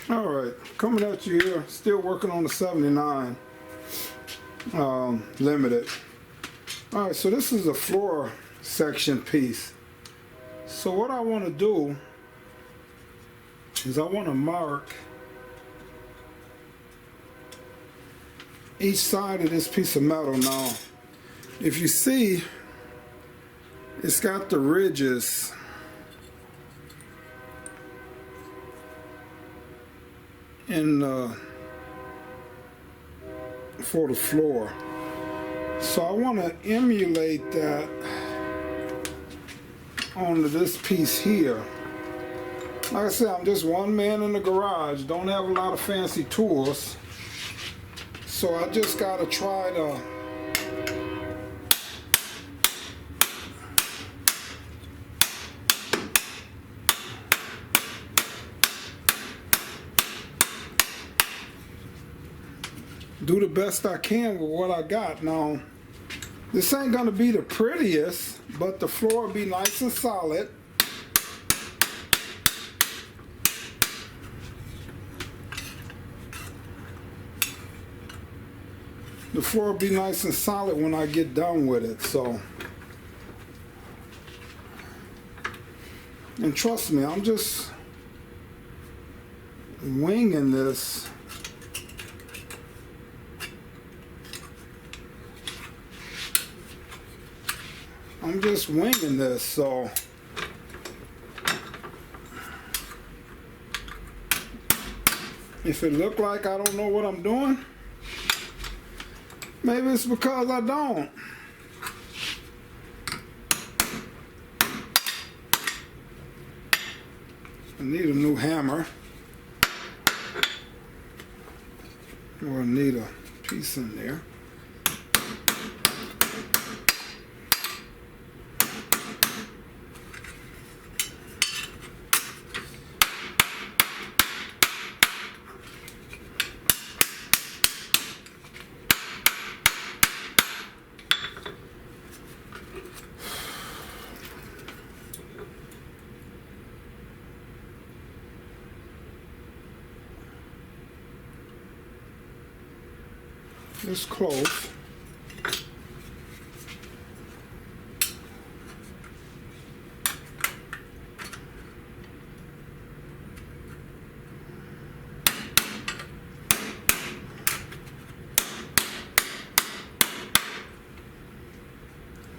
All right, coming at you here, still working on the 79 limited. All right, so this is a floor section piece. So what I want to do is I want to mark each side of this piece of metal. Now, if you see, it's got the ridges in for the floor. So I want to emulate that onto this piece here. Like I said, I'm just one man in the garage, don't have a lot of fancy tools, so I just got to try to do the best I can with what I got. Now, this ain't gonna be the prettiest, but the floor will be nice and solid. The floor will be nice and solid when I get done with it, so. And trust me, I'm just winging this. I'm just winging this, so if it look like I don't know what I'm doing, maybe it's because I don't. I need a new hammer, or I need a piece in there. It's close.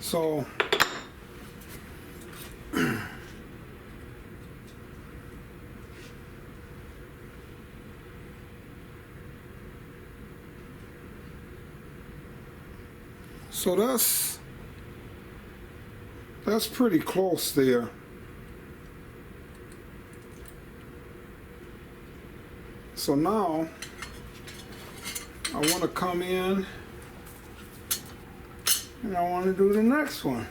So So that's pretty close there. So now I want to come in and I want to do the next one.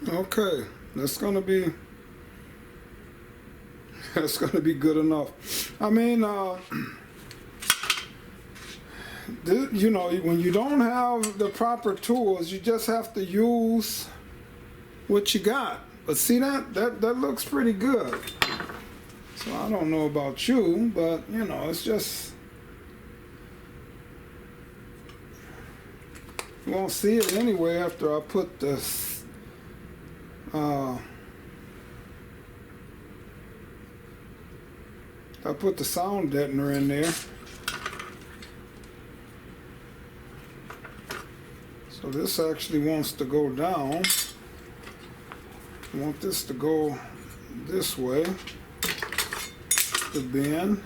Okay, that's gonna be good enough. I mean, you know, when you don't have the proper tools, you just have to use what you got. But see that looks pretty good. So I don't know about you, but you know, it's just, you won't see it anyway after I put this I put the sound deadener in there. So this actually wants to go down. I want this to go this way, the bend.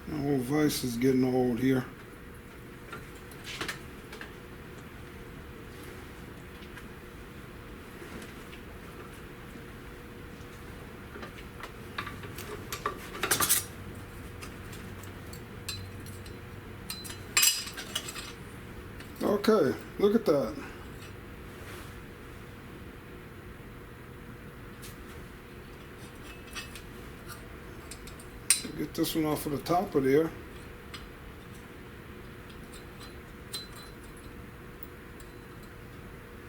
My whole vise is getting old here. Okay, look at that. Get this one off of the top of there.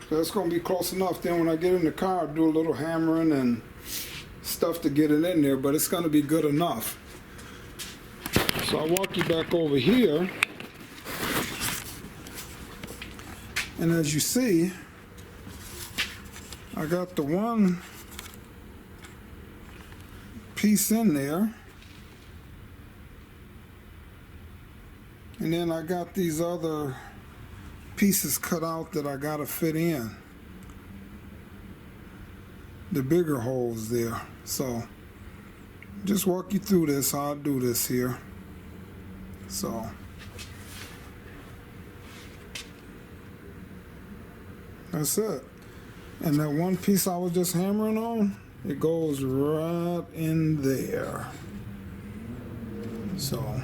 So that's going to be close enough. Then when I get in the car, I'll do a little hammering and stuff to get it in there, but it's going to be good enough. So I'll walk you back over here. And as you see, I got the one piece in there. And then I got these other pieces cut out that I gotta fit in. The bigger holes there. So just walk you through this, how I do this here. So that's it. And that one piece I was just hammering on, it goes right in there. So